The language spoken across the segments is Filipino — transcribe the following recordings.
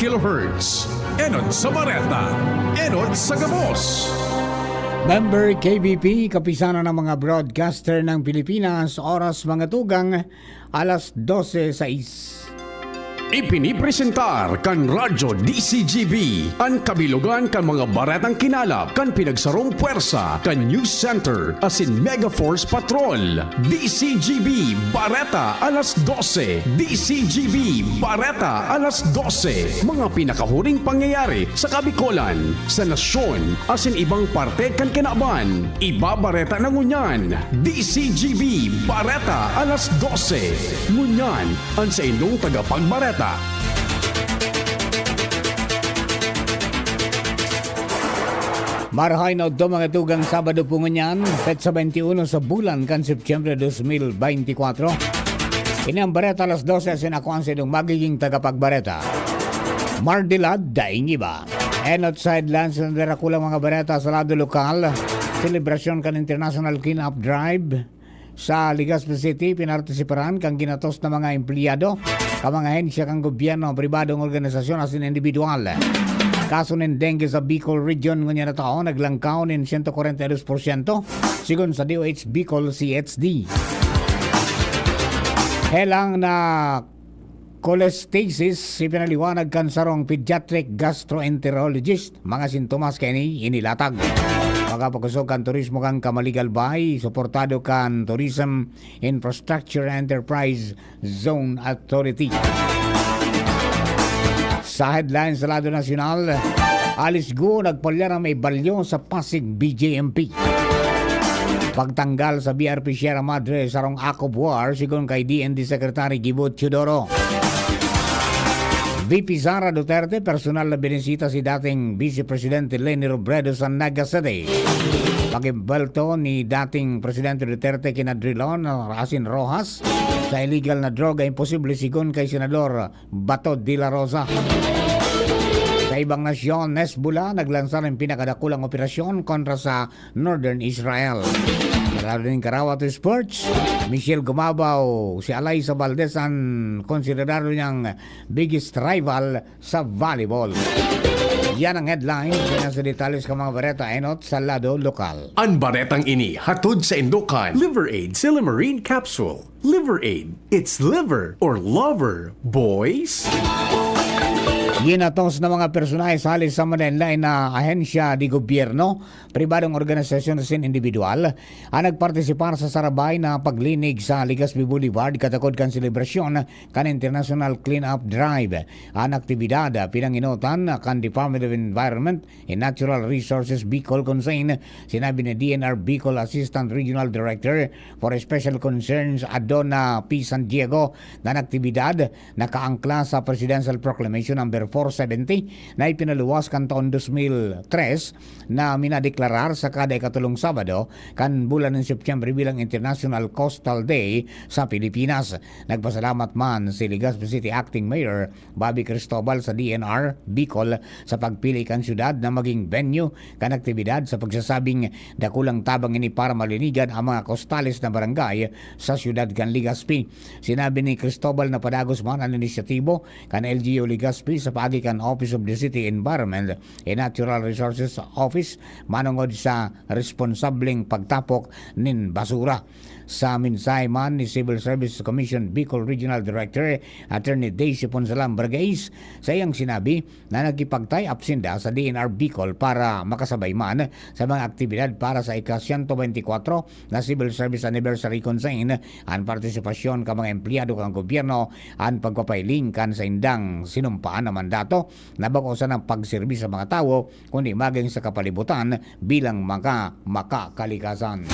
kHz. Enot sa Bareta, Enot sa Gabos. Member KBP, kapisanan ng mga broadcaster ng Pilipinas, oras mga tugang, alas 12:06. Ipinipresentar kan Radyo DCGB ang kabilugan kan mga baretang kinalap kan pinagsarong puwersa kan News Center asin Mega Force Patrol. DCGB Bareta alas 12. DCGB Bareta alas 12. Mga pinakahuring pangyayari sa Kabikolan, sa nasyon asin ibang parte kan kinaban. Ibabareta na ngunyan. DCGB Bareta alas 12. Ngunyan ang sa inyong tagapagbareta. Marahay na ito mga tugang Sabado po ngunyan, petsa 21 sa bulan kan Septyembre 2024. Ini ang bareta alas 12 sin ako ang sinong magiging tagapagbareta. Mardilad, daing iba. And outside lands ng derakulang mga bareta sa lado lokal, selebrasyon kan International Clean-Up Drive sa Legazpi City, pinartisiparan kang ginatos na mga empleyado, ka mga hensya kang gobyerno, pribadong organisasyon asin individual. Kaso ng dengue sa Bicol Region ngunya na taon naglangkaw ng 142%, sigon sa DOH Bicol CHD. Helang na cholestasis, ipinaliwanag kan sarong pediatric gastroenterologist, mga sintomas kani inilatag. Pagkapakusog kan turismo kang Kamaligalbay, suportado kan Tourism Infrastructure Enterprise Zone Authority. Sa headlines sa lado nasyonal, Alice Go nagpalya na may balyo sa Pasig BJMP. Pagtanggal sa BRP Sierra Madre sarong Act of War, sigon kay DND Secretary Gibo Teodoro. VP Sara Duterte, personal na binisita si dating Vice Presidente Leni Robredo sa Naga City. Pag-imbelto ni dating Presidente Duterte kina Drilon Racine Rojas sa illegal na droga, imposible sigon kay Senador Bato de la Rosa. Sa ibang nasyon, Hezbollah naglansa ng pinakadakulang operasyon kontra sa Northern Israel. Lalo din Karawa to Sports, Michelle Gumabaw, si Alaysa Valdez ang konsiderado niyang biggest rival sa volleyball. Yan ang headline. Yan sa detalles ka mga bareta enot sa lado lokal. Ang baretang ini hatod sa Indokan. Liver Aid Silimarine Capsule. Liver Aid. It's liver or lover, boys. Ginatos na mga personahe sa halis sa Manila na ahensya di gobyerno, pribadong organisasyon sin individual, ang nagpartisipar sa sarabay na paglinig sa Legazpi Boulevard katakod kan selebrasyon kan International Clean-Up Drive. Ang aktibidad pinanginutan kan Department of Environment and Natural Resources Bicol Consign, sinabi ni DNR Bicol Assistant Regional Director for Special Concerns Adona P. San Diego na aktibidad nakaangkla sa Presidential Proclamation number 470 na ipinaluwas kan taon 2003 na minadeklarar sa kada ikatulong Sabado kan bulan ng Septyembre bilang International Coastal Day sa Pilipinas. Nagpasalamat man si Legazpi City Acting Mayor Bobby Cristobal sa DNR Bicol sa pagpili kan syudad na maging venue kan aktibidad sa pagsasabing dakulang tabang ini para malinigan ang mga coastales na barangay sa syudad kan Legazpi. Sinabi ni Cristobal na padagos man ang inisyatibo kan LGU Legazpi sa pagikan Office of the City Environment and Natural Resources Office manungod sa responsableng pagtapok nin basura. Sa minsay man ni Civil Service Commission Bicol Regional Director Attorney Daisy Ponsalam Bargais sa iyang sinabi na nagkipagtay absinda sa DNR Bicol para makasabay man sa mga aktibidad para sa ika-124 na Civil Service Anniversary Consign ang partisipasyon ka mga empleyado kang gobyerno ang pagpapailing kan sa indang sinumpaan na mandato na bako sa ng pagserbi sa mga tao kundi maging sa kapalibutan bilang mga makakalikasan.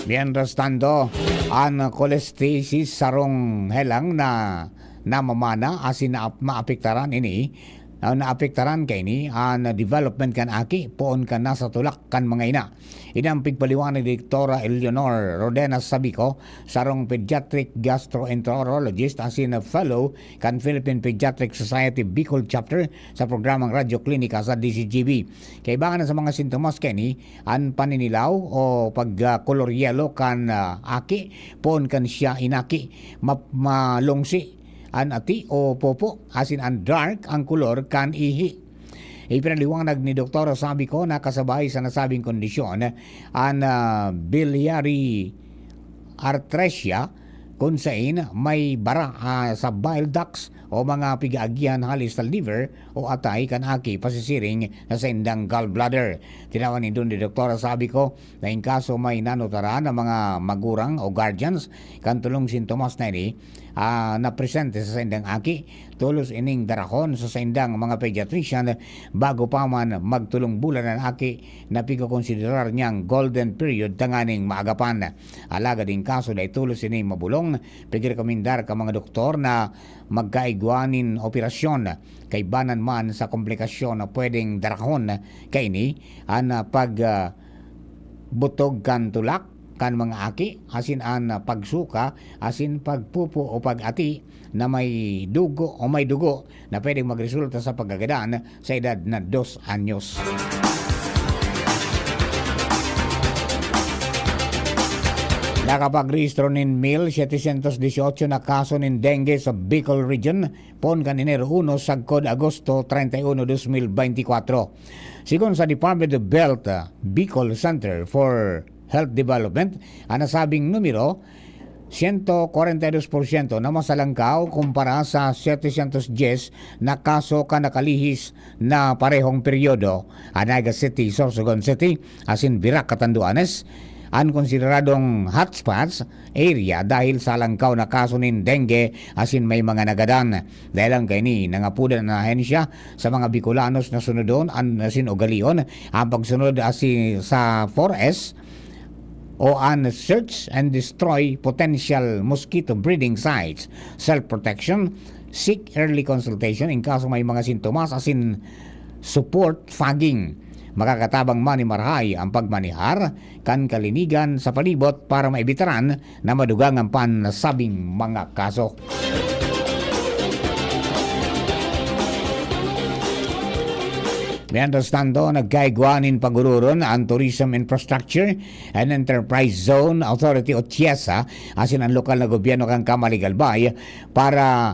Mientras tanto, ang cholestasis sarong helang na namamana asin na maapektaran ini naapektaran kay ni ang development kan aki poon kan nasa tulak kan mga ina. Inang pigpaliwanag ni Dr. Eleanor Rodena Sabico, sarong pediatric gastroenterologist asin na fellow kan Philippine Pediatric Society Bicol Chapter sa programang Radyo Klinika sa DCGB. Kaibangan sa mga sintomas kay ni ang paninilaw o pag color yellow kan aki poon kan siya inaki malungsi an ati o popo asin an dark ang kulor kan ihi. Ipinaliwanag ni Dr. Sabico na kasabay sa nasabing kondisyon an biliary atresia kung saan may bara sa bile ducts o mga pigaagyan halis sa liver o atay kan aki pasisiring sa indang gallbladder. Tinawan ni doon ni Dr. Sabico na in kaso may nanotara ng mga magurang o guardians kan tulong sintomas na ini na presente sa indang aki, tulos ining darahon sa indang mga pediatrician bago pa man magtulong bulan ng aki na pigkokonsiderar niyang golden period tanganing maagapan. Alaga din kaso na tulos ining mabulong, pigrekomendar ka mga doktor na magkaigwanin operasyon kay banan man sa komplikasyon na pwedeng darahon kay ni butog kan tulak kan mga aki asin an pagsuka asin pagpupo o pag-ati na may dugo na pwedeng magresulta sa pagkagadaan sa edad na 2 anyos. Nakapagrehistro nin 1,718 na kaso nin dengue sa Bicol Region pon kan Enero 1 sagkod Agosto 31, 2024. Sigon sa Department of Health Bicol Center for Health Development, ang nasabing numero 142% na masalangkaw kumpara sa 710 na kaso ka nakalihis na parehong peryodo. Anaga City, Sorsogon City, asin Virac, Catanduanes, ang konsideradong hotspots area dahil sa langkaw na kaso nin dengue asin may mga nagadan. Dahil ang kaini nangapudan na ahensya sa mga Bicolanos na sunodon asin ugalion ang pagsunod asin sa 4S o an search and destroy potential mosquito breeding sites, self-protection, seek early consultation in kaso may mga sintomas asin support fogging. Makakatabang manimarhay ang pagmanihar kan kalinigan sa palibot para maibitaran na madugang ang panasabing mga kaso. Mientras tanto, nagkaigwanin pagururon ang Tourism Infrastructure and Enterprise Zone Authority o TIESA asin ang lokal na gobyerno kang Camaligalbay para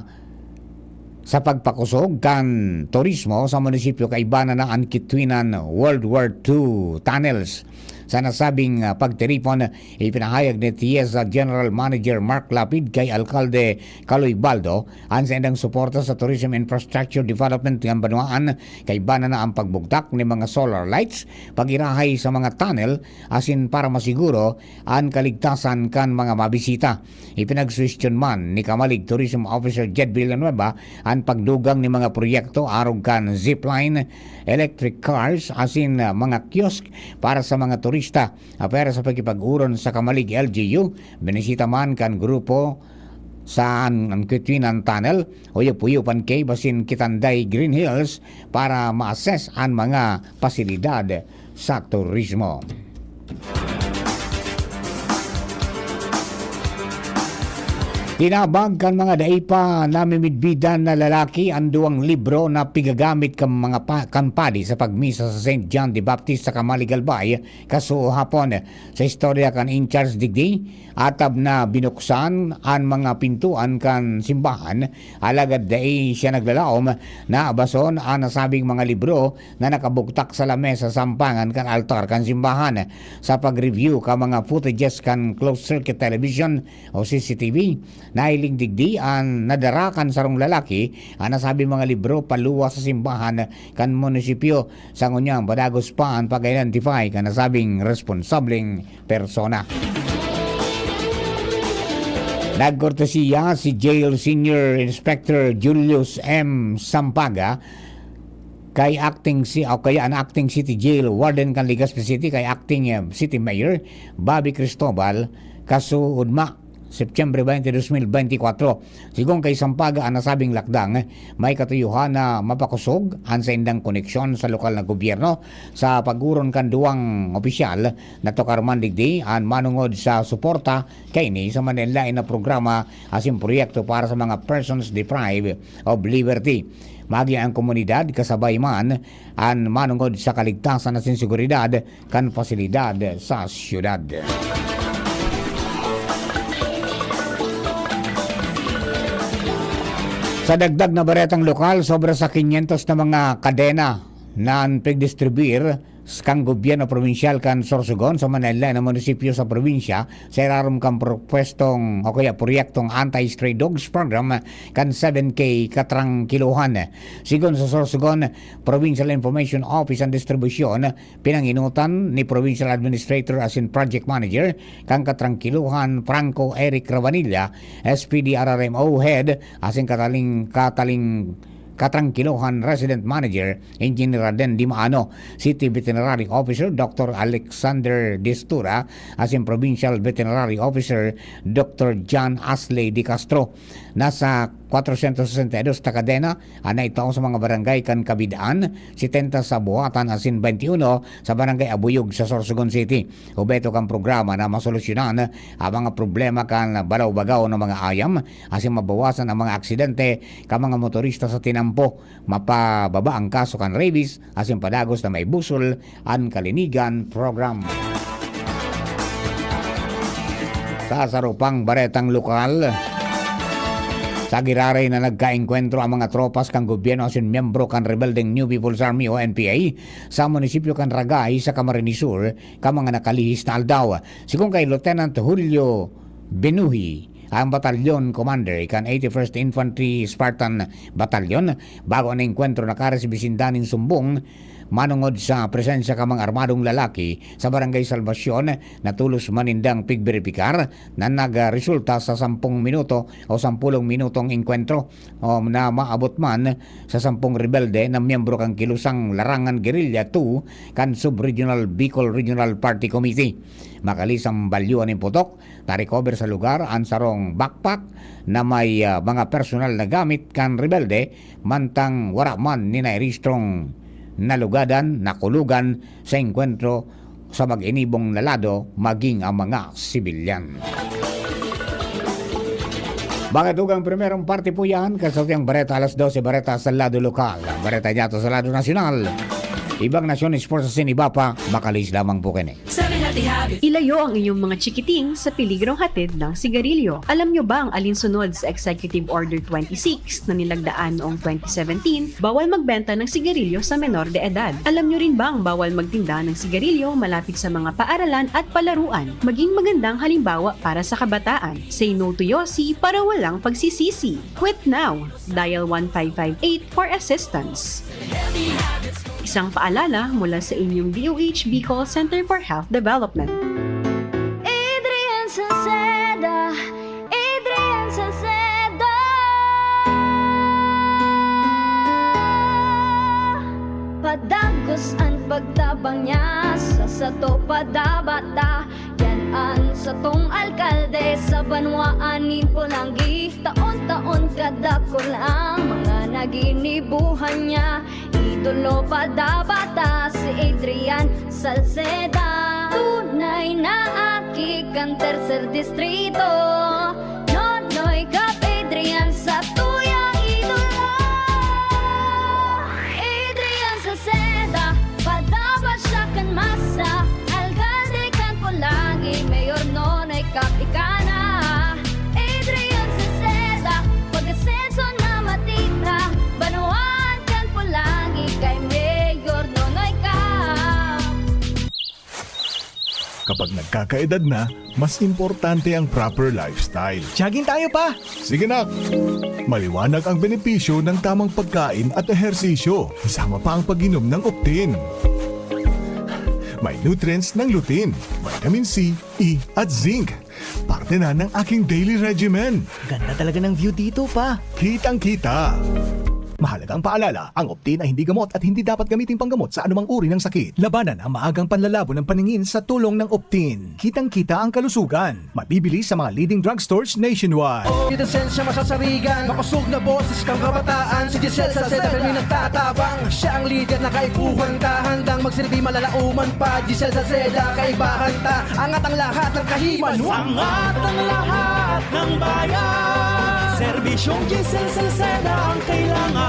sa pagpakusog kan turismo sa munisipyo kaibana na ang Kitwinan World War II tunnels. Sa nasabing pagtiripon, ipinahayag ni TIESA General Manager Mark Lapid kay Alkalde Caloy Baldo ang sa indang suporta sa Tourism Infrastructure Development ng Banuaan kay bana na ang pagbugtak ni mga solar lights, pagirahay sa mga tunnel asin para masiguro ang kaligtasan kan mga mabisita. Ipinagsuwestiyon man ni Kamalig Tourism Officer Jed Villanueva ang pagdugang ni mga proyekto arog kan zipline, electric cars asin mga kiosk para sa mga turista. Apera sa pagkipag-uron sa Kamalig LGU, binisita man kan grupo sa ang Kitwinan Tunnel o Yupuyupan Cave basin Kitanday Green Hills para ma-assess ang mga pasilidad sa turismo. Tinabag kan mga daipa namimidbidan na lalaki ang duwang libro na pigagamit kan mga kanpadi sa pagmisa sa St. John the Baptist sa Camaligalbay kaso hapon sa istorya kan in charge digdi atab na binuksan ang mga pintuan kan simbahan alagad dai siya naglalaom na abason ang nasabing mga libro na nakabuktak sa lamesa sampangan kan altar kan simbahan. Sa pag-review ka mga footages kan closed circuit television o CCTV, nailing digdi ang nadarakan sarong lalaki ang nasabi mga libro paluwa sa simbahan kan munisipyo sa ngunyang badagos pa ang pag-identify kan nasabing responsableng persona. Nagkortesiya si Jail Senior Inspector Julius M. Sampaga kay acting City Jail Warden kan Legazpi City kay acting City Mayor Bobby Cristobal kasuudma September 20, 2024. Sigong kay Sampaga ang nasabing lakdang may katuyuhan na mapakusog ang sa indang koneksyon sa lokal na gobyerno sa paguron kan duwang opisyal na tokarman digdi ang manungod sa suporta kay ni sa manlain na programa asin proyekto para sa mga persons deprived of liberty. Magi ang komunidad kasabay man ang manungod sa kaligtasan at seguridad kan pasilidad sa syudad. Sa dagdag na baretang lokal, sobra sa 500 na mga kadena na pagdistribuir kang gobyerno provinsyal kan Sorsogon sa Manila na munisipyo sa probinsya sa irarom kang pwestong o kaya proyektong Anti-Stray Dogs Program kan 7K katrang kiluhan. Sigon sa Sorsogon Provincial Information Office and Distribution, pinanginutan ni Provincial Administrator as in Project Manager kang katrang kiluhan Franco Eric Ravanilla, SPD RRMO Head as in Katangkiluhan Resident Manager Engineer Aden Dimaano, City Veterinary Officer Dr. Alexander Destura, as in Provincial Veterinary Officer Dr. John Asley Di Castro. Nasa 462 ta kadena ana ito sa mga barangay kan Kabidaan, 70 sa Buhatan as in 21 sa barangay Abuyog sa Sorsogon City. Ubeto kang programa na masolusyonan ang mga problema kan balaw-bagaw ng mga ayam as in mabawasan ang mga aksidente ka mga motorista sa tinampo, mapababa ang kaso kan rabies as in padagos na may busol ang kalinigan program. Sa sarupang baretang lokal, sa Giraray na nagkaengkwentro ang mga tropas kang gobyerno asin miyembro kan rebelding New People's Army o NPA sa munisipyo kan Ragay sa Camarines Sur ka mga nakalihis na aldaw. Sigon kay Lieutenant Julio Benuhi, ang batalyon commander kan 81st Infantry Spartan Battalion, bago ang engkwentro nakara si Bisindanin Sumbong manungod sa presensya ka mga armadong lalaki sa Barangay Salvacion na tulos manindang pigberipikar na nagresulta sa 10 minuto o 10 minutong engkwentro na maabot man sa 10 rebelde na miyembro kang kilusang Larangan Guerrilla 2 kan Sub-Regional Bicol Regional Party Committee. Makalisang balyuan ng putok, na-recover sa lugar ang sarong backpack na may mga personal na gamit kan rebelde, mantang wala man ninairestrong nalugadan, nakulugan sa engkwentro sa mag-inibong lalado maging ang mga sibilyan. Bagatugang primerong parte po yan, kasautang Bareta alas 12, Bareta sa lado lokal, Bareta dyato sa lado nasyonal. Ibang nasyon sports sa iba pa, makalis lamang po kene. Ilayo ang inyong mga chikiting sa piligrong hatid ng sigarilyo. Alam nyo ba ang alinsunod sa Executive Order 26 na nilagdaan noong 2017? Bawal magbenta ng sigarilyo sa menor de edad. Alam nyo rin ba ang bawal magtinda ng sigarilyo malapit sa mga paaralan at palaruan? Maging magandang halimbawa para sa kabataan. Say no to Yossi para walang pagsisisi. Quit now. Dial 1558 for assistance. Isang paalala mula sa inyong DOH Bicol Center for Health Development. Adrian Salceda, Adrian Salceda. Padagos ang pagtabang niya sa sato padabata. Yan ang satong alkalde sa banwaanin Pulangi. Taon-taon kadako lang mga naginibuhan niya. Idolo padabata si Adrian Salceda. Tunay na aki kan tercer distrito. Nonoy kap Adrian sa tuyang idolo. Adrian Salceda, padabat siya kan masa. Alcalde kan Pulangi, mayor nonoy kap ikana. Adrian Salceda, pag-asenso na matira. Banuan kan Pulangi, kay mayor nonoy kap. Kapag nagkakaedad na, mas importante ang proper lifestyle. Jogging tayo pa! Sige nak! Maliwanag ang benepisyo ng tamang pagkain at ehersisyo, kasama pa ang pag-inom ng Optin. May nutrients ng lutein, vitamin C, E at zinc. Parte na ng aking daily regimen. Ganda talaga ng view dito pa. Kitang-kita! Mahalagang paalala, ang Optin ay hindi gamot at hindi dapat gamitin panggamot sa anumang uri ng sakit. Labanan ang maagang panlalabo ng paningin sa tulong ng Optin. Kitang-kita ang kalusugan. Mabibili sa mga leading drugstores nationwide. Citizen siya masasarigan, makusog na boses kang kabataan. Si Giselle Salceda pero nagtatabang. Siya ang leader na kaipuhan ka, handang magsilbi malalauman pa. Giselle Salceda, kaibahan ta, angat ang lahat ng kahiman. Angat ang lahat ng bayan. Serbisyong Giselle Salceda ang kailangan.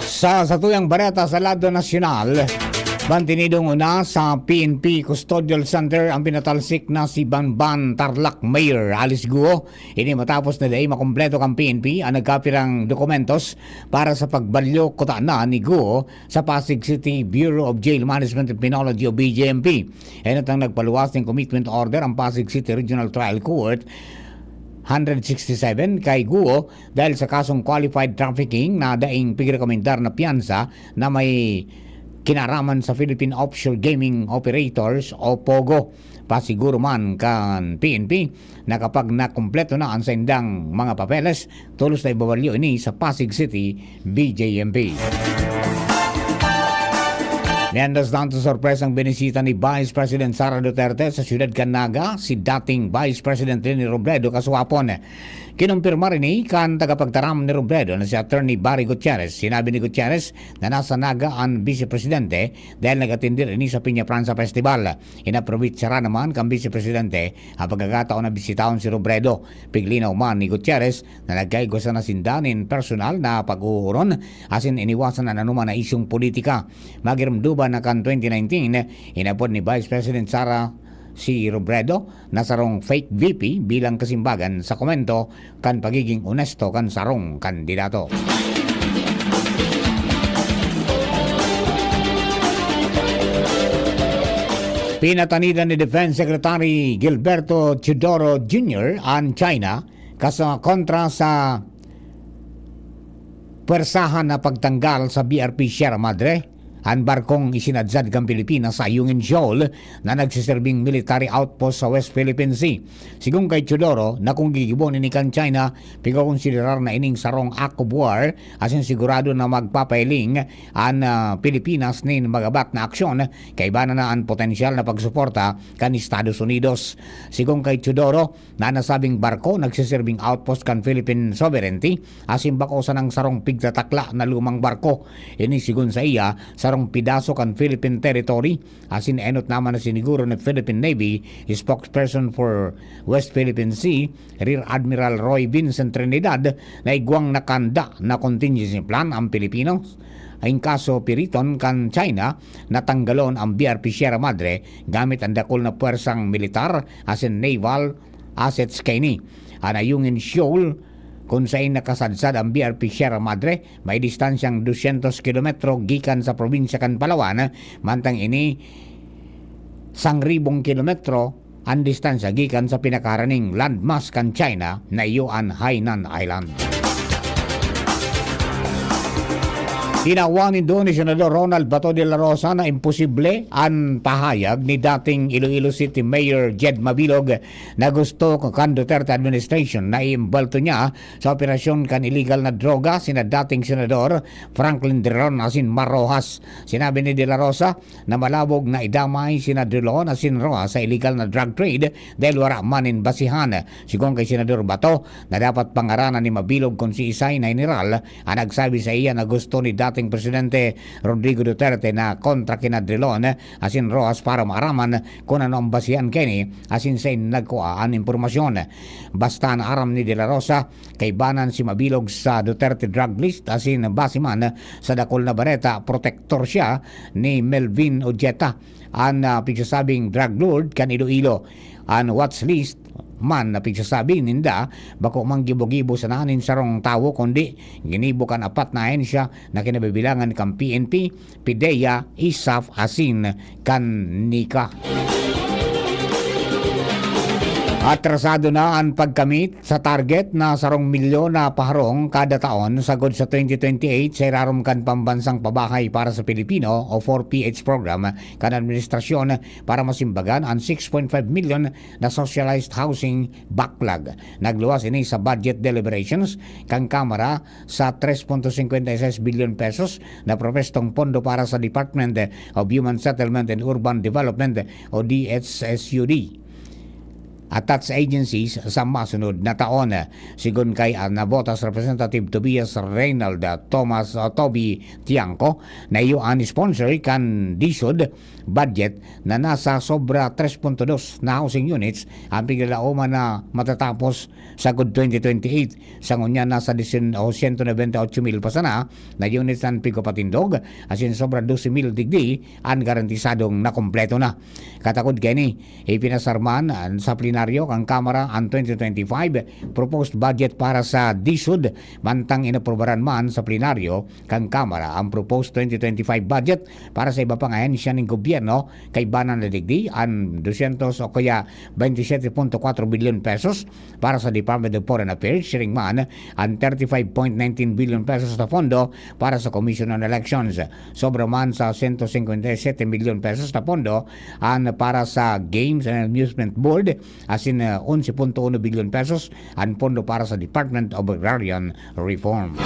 Sa satuyang Bareta sa lado nasyonal, Bantinidong una sa PNP Custodial Center ang pinatalsik na si Banban Tarlac Mayor Alice Guo. Ini matapos na day makumpleto kang PNP ang nagkapirang dokumentos para sa pagbalyo kutana ni Guo sa Pasig City Bureau of Jail Management and Penology o BJMP. At ang nagpaluwas ng commitment order ang Pasig City Regional Trial Court 167 kay Guo dahil sa kasong qualified trafficking na daing pigrekomendar na piyansa na may kinaraman sa Philippine Offshore Gaming Operators o POGO. Pasiguro man kan PNP na kapag nakumpleto na ang sendang mga papeles, tulos na ibabalyo ini sa Pasig City BJMP. Miandas lang sa sorpresang binisita ni Vice President Sara Duterte sa siyudad Canaga si dating Vice President Leni Robredo kaswapon. Kinumpirma rin kan tagapagtaram ni Robredo na si Attorney Barry Gutierrez. Sinabi ni Gutierrez na nasa Naga ang Vice Presidente dahil nag-atindi rin sa Piña Pranza Festival. Inaprobitsara naman kang Vice Presidente ang pagkakataon na bisitaon si Robredo. Piglinaw man ni Gutierrez na nagkaigo sa nasindanin personal na pag-uuron asin iniwasan na nanuman na isyong politika. Magiramduban na kan 2019, inapod ni Vice President Sara si Robredo na sarong fake VP bilang kasimbagan sa komento kan pagiging onesto kan sarong kandidato. Pinatanidan ni Defense Secretary Gilberto Teodoro Jr. ang China kontra sa pwersahan na pagtanggal sa BRP Sierra Madre ang barkong isinadzad kang Pilipinas sa Ayungin Shoal na nagsiserving military outpost sa West Philippine Sea. Sigong kay Teodoro na kung gigibon ni kan China, pigkonsiderar na ining sarong act of war asin sigurado na magpapailing ang Pilipinas nin magabat na aksyon kay bana na ang potensyal na pagsuporta kan Estados Unidos. Sigong kay Teodoro na nasabing barko nagsiserving outpost kan Philippine sovereignty asin bako sa ng sarong pigtatakla na lumang barko. Ini sigun sa iya sarong pidaso kan Philippine territory asin enot naman na siniguro ng Philippine Navy spokesperson for West Philippine Sea Rear Admiral Roy Vincent Trinidad na igwang nakanda na contingency plan ang Pilipinos ay kaso piriton kan China natanggalon ang BRP Sierra Madre gamit ang dakol na puwersang militar asin naval assets kini ang Ayungin Shoal kung saan nakasadsad ang BRP Sierra Madre may distansyang 200 kilometro gikan sa probinsya kan Palawan mantang ini 1,000 kilometro ang distansya gikan sa pinakaraning landmass kan China na Yuan Hainan Island. Tinawa ni Senador Ronald Bato de la Rosa na imposible ang pahayag ni dating Iloilo City Mayor Jed Mabilog na gusto kan Duterte administration na iimbalto niya sa operasyon kan illegal na droga sina dating Senador Franklin Drilon asin Mar Rojas. Sinabi ni de la Rosa na malabog na idamay sina Drilon asin Rojas sa illegal na drug trade dahil wala manin basihan. Sigong kay Senador Bato na dapat pangaranan ni Mabilog kung si Isay na General ang nagsabi sa iya na gusto ni dating Presidente Rodrigo Duterte na kontra kina Drilon asin Rojas para maaraman kung ano ang basihan kini asin sa nagkuha ang impormasyon. Basta na aram ni De La Rosa kay banan si Mabilog sa Duterte drug list asin basiman sa dakol na bareta protector siya ni Melvin Ojeta ang pigsasabing drug lord kan Iloilo. Ang watch list man na pigsasabi ninda bako manggibo-gibo sa nanin sarong tawo kundi ginibo kan apat na ahensya na kinabibilangan kan PNP, PIDEA, ISAF asin kan NICA. Atrasado na ang pagkamit sa target na sarong milyon na paharong kada taon sagod sa 2028 sa irarom kan pambansang pabahay para sa Pilipino o 4PH program kan administrasyon para masimbagan ang 6.5 million na socialized housing backlog. Nagluwas ini sa budget deliberations kang Kamara sa 3.56 billion pesos na propestong pondo para sa Department of Human Settlement and Urban Development o DHSUD. attached agencies sa masunod na taon. Sigon kay Nabotas Representative Tobias Reynald Thomas Toby Tiangco na iyo ang sponsor kan DSUD budget na nasa sobra 3.2 na housing units ang piglalauman na matatapos sa good 2028. Sa ngunya nasa 198,000 pa sana na units ang pigopatindog asin sobra 12,000 digdi ang garantisadong na kompleto na. Katakod kini ipinasarman sa plenaryo kang Kamara ang 2025 proposed budget para sa DSUD mantang inaprobaran man sa plenaryo kang Kamara ang proposed 2025 budget para sa iba pang ahensya ng gobyerno kay banan na digdi ang 200 o kaya 27.4 billion pesos para sa Department of Foreign Affairs, sharing man ang 35.19 billion pesos na pondo para sa Commission on Elections. Sobra man sa 157 billion pesos na pondo ang para sa Games and Amusement Board asin 11.1 billion pesos ang pondo para sa Department of Agrarian Reform.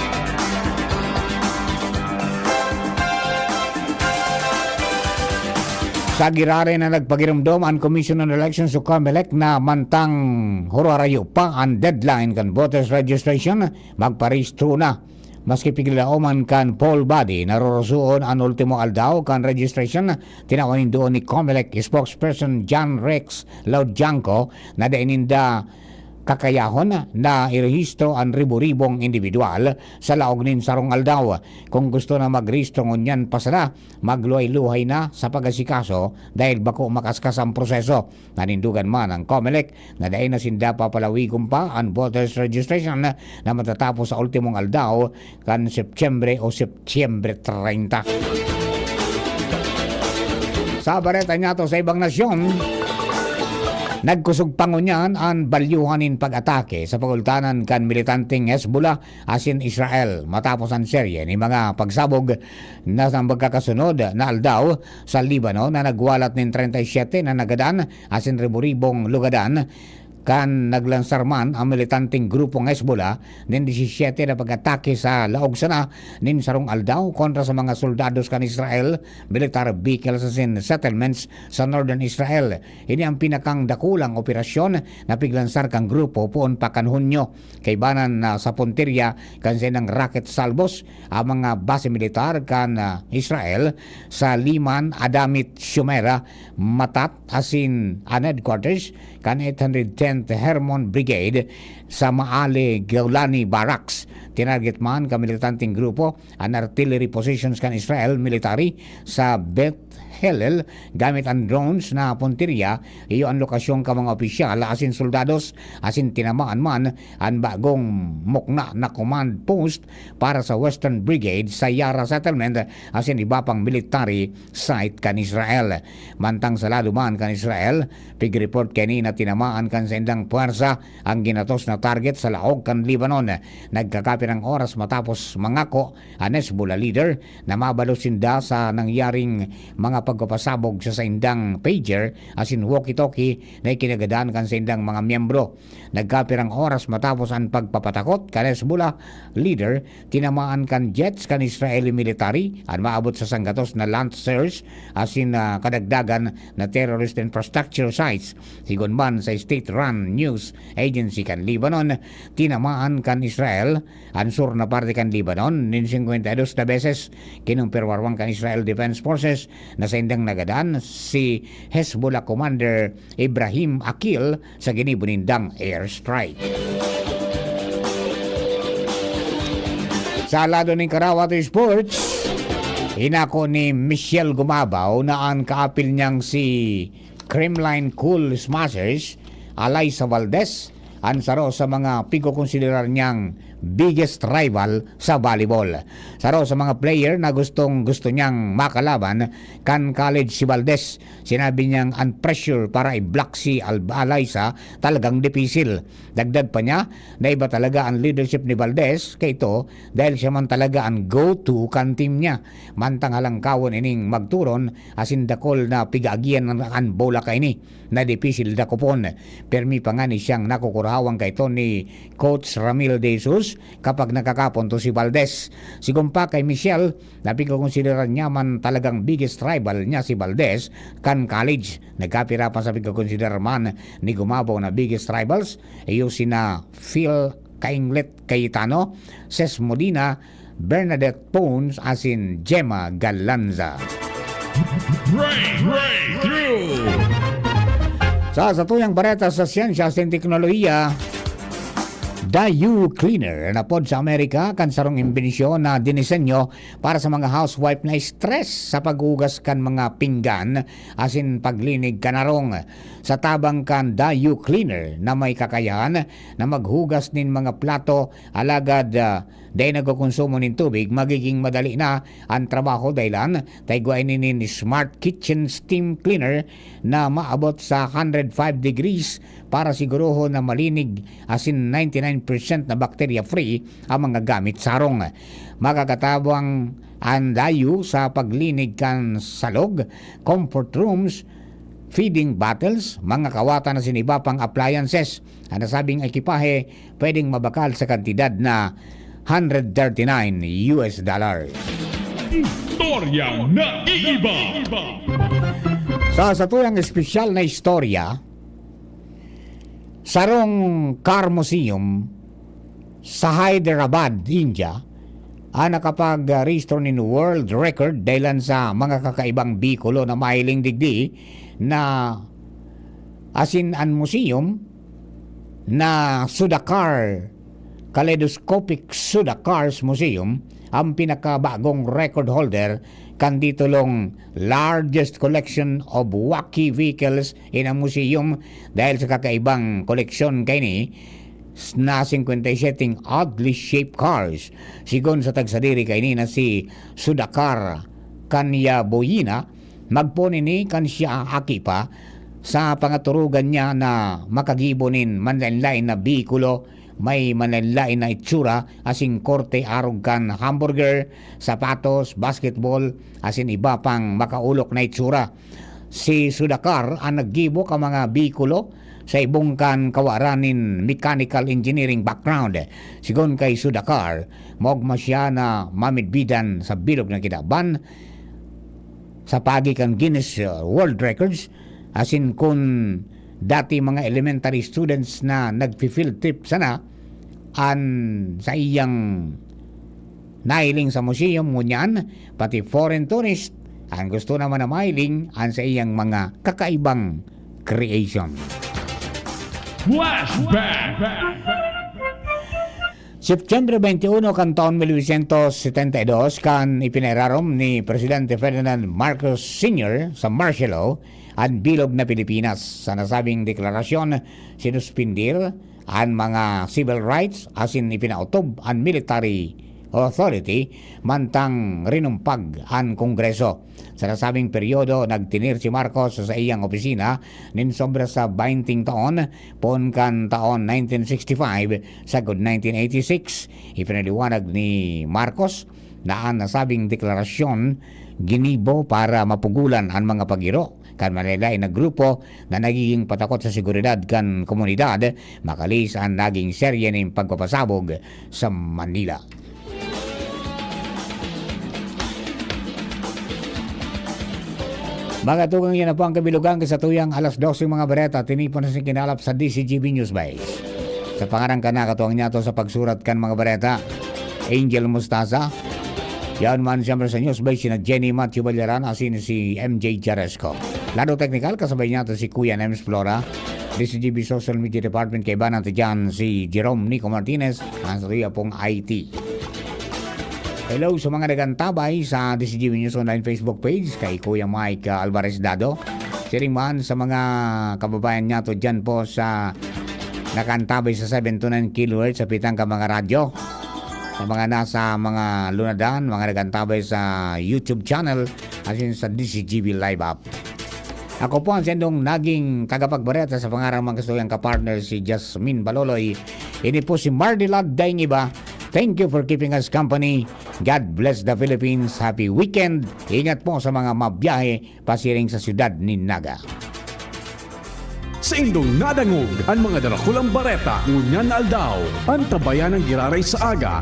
Sa girare na nagpagiramdom ang Commission on Elections o COMELEC na mantang horarayo pa ang deadline kan voters registration, magparehistro na. Maski pigilauman kan poll body, narorosuon ang ultimo aldaw kan registration, tinawanin doon ni COMELEC spokesperson John Rex Laudjanco na daininda kakayahon na irehistro ang ribo-ribong individual sa laog nin sarong aldaw. Kung gusto na magrehistro ngunyan pasala, magluhay-luhay na sa pagasikaso dahil bako makaskas ang proseso. Nanindugan man ang COMELEC na dahil na sinda papalawigong pa ang voters registration na matatapos sa ultimong aldaw kan Setyembre o Setyembre 30. Sa bareta niya to sa ibang nasyon, nagkusog pangunyan ang balyuhanin pag-atake sa pagultanan kan militanteng Hezbollah asin Israel matapos ang serye ni mga pagsabog na sa magkakasunod na aldaw sa Libano na nagwalat ng 37 na nagadan asin ribo-ribong lugadan kan naglansar man ang militanteng grupong Hezbollah nin 17 na pag-atake sa laog sana nin sarong aldaw kontra sa mga soldados kan Israel, military vehicles and settlements sa northern Israel. Ini ang pinakang dakulang operasyon na piglansar kang grupo poon pa kan Hunyo kay banan sa punteriya kan sinang rocket salvos ang mga base militar kan Israel sa Liman, Adamit, Shumera, Matat asin an headquarters kan 810th Hermon Brigade sa Maale Gaulani Barracks. Tinarget man ka militanteng grupo ang artillery positions kan Israel military sa Beth Hillel gamit ang drones na punteriya. Iyo ang lokasyon ka mga opisyal asin soldados asin tinamaan man ang bagong mukna na command post para sa Western Brigade sa Yara Settlement asin iba pang military site kan Israel. Mantang sa lado man kan Israel, pig-report kani na tinamaan kan sa indang puwersa ang ginatos na target sa laog kan Lebanon. Nagkakapirang oras matapos mangako ang Hezbollah leader na mabalo sinda sa nangyaring mga pagpapasabog sa indang pager asin walkie-talkie na ikinagadan kan sa indang mga miyembro. Nagkapirang oras matapos ang pagpapatakot kan Hezbollah leader, tinamaan kan jets kan Israeli military at maabot sa sanggatos na lancers asin kadagdagan na terrorist infrastructure sites. Sigon man sa state-run news agency kan Lebanon, tinamaan kan Israel ang sur na parte kan Lebanon nin 52 na beses kinumpirwarwang kan Israel Defense Forces na sa indang nagadan si Hezbollah Commander Ibrahim Akil sa ginibunindang airstrike. Sa lado ng Karawat Sports, hinako ni Michelle Gumabaw na ang kaapil niyang si Creamline Cool Smashers alay sa Valdez ang saro sa mga pigko-konsiderar niyang biggest rival sa volleyball. Saro sa mga player na gusto niyang makalaban kan college si Valdez. Sinabi niyang ang pressure para i-block si Alaysa talagang dipisil. Dagdag pa niya na iba talaga ang leadership ni Valdez kay ito dahil siya man talaga ang go-to kan team niya. Mantang halangkawon ining magturon asin dakol na pigagian ang bola kay ni na dipisil dakopon. Permi pa nga ni siyang nakukura hawang kay ito ni Coach Ramil de Jesus kapag nakakapunto si Valdez. Sigumpa kay Michelle, labing kukonsideran niya man talagang biggest rival niya si Valdez kan college. Nagkapira pa sa pagkakonsider man ni gumabaw na biggest rivals iyo sina Phil Kainglet Cayetano, Ces Molina, Bernadette Pones asin Gemma Galanza. Sa tuyang bareta sa siyensya at teknolohiya, Dayu Cleaner na pod sa Amerika kan sarong imbensyon na dinisenyo para sa mga housewife na stress sa paghugas kan mga pinggan asin paglinig kanarong. Sa tabang kan Dayu Cleaner na may kakayahan na maghugas nin mga plato alagad dahil nagkukonsumo nin tubig, magiging madali na ang trabaho dahilan taiguain nin Smart Kitchen Steam Cleaner na maabot sa 105 degrees para siguruho na malinig asin 99% na bacteria-free ang mga gamit sarong. Makakatabang ang Dayu sa paglinig kan salog, comfort rooms, feeding bottles, mga kawatan na siniba pang appliances. Ang nasabing ekipahe pwedeng mabakal sa kantidad na $139. Istorya na iiba. Sa tuyang espesyal na istorya, sarong car museum sa Hyderabad, India, ang nakapag-restore ni world record dahil sa mga kakaibang bikulo na mahiling digdi na asin an museum na Sudhakar Kaleidoscopic Sudhakars Museum ang pinakabagong record holder kan ditulong largest collection of wacky vehicles in a museum dahil sa kakaibang koleksyon kay ni na 57 oddly shaped cars. Sigon sa tagsadiri kay ni na si Sudhakar Kanya Boyina, magpuni ni kan siya akipa sa pangaturugan niya na makagibonin manlain-lain na bikulo, may manlain na itsura asing korte arog kan hamburger, sapatos, basketball asin iba pang makaulok na itsura. Si Sudhakar ang naggibo ka mga bikulo sa ibong kan kawaranin mechanical engineering background. Sigon kay Sudhakar, mogma siya na mamidbidan sa bilog na kidaban sa pagi kan Guinness World Records asin kun dati mga elementary students na nagfi-field trip sana an sa iyang nailing sa museum ngunyan, pati foreign tourist ang gusto naman na mailing an sa iyang mga kakaibang creation. Flashback. September 21 kan taon 1972 kan ipinararom ni Presidente Ferdinand Marcos Sr. sa martial law ang bilog na Pilipinas. Sa nasabing deklarasyon, sinuspindir ang mga civil rights asin ipinautob ang military authority mantang rinumpag ang Kongreso. Sa nasabing peryodo, nagtinir si Marcos sa iyang opisina nin sobra sa 20 taon pon kan taon 1965 sagod 1986. Ipinaliwanag ni Marcos na ang nasabing deklarasyon ginibo para mapugulan ang mga pagiro kan malalay na grupo na nagiging patakot sa seguridad kan komunidad makalis ang naging serye ng pagpapasabog sa Manila. Mga tugang yan na po ang kabilugan sa tuyang alas 12 mga bereta tinipon na kinalap sa DCGB News Base. Sa pangarang ka na katuwang niya to sa pagsurat kan mga bereta, Angel Mustaza. Yan man siyempre sa News Base na Jenny Matthew Balyaran asin si MJ Jaresco. Lado technical kasabay niya to si Kuya Nems Flora. DCGB Social Media Department kay Banat dyan si Jerome Nico Martinez ang sa tuya pong IT. Hello sa mga nagantabay sa DCGB News Online Facebook page kay Kuya Mike Alvarez Dado. Siring man sa mga kababayan niya to dyan po sa nakantabay sa 729 kHz sa pitang ka mga radyo. Sa mga nasa mga lunadan, mga nagantabay sa YouTube channel asin sa DCGB Live app. Ako po ang sendong naging tagapagbareta sa pangarang mga kastuyang kapartner si Jasmine Baloloy. Ini po si Mardilad Daingiba. Thank you for keeping us company. God bless the Philippines. Happy weekend. Ingat po sa mga mabiyahe pasiring sa siyudad ni Naga. Sa indong nadangog, ang mga darakulang bareta, ngunyan aldaw. Ang tabayan ng giraray sa aga,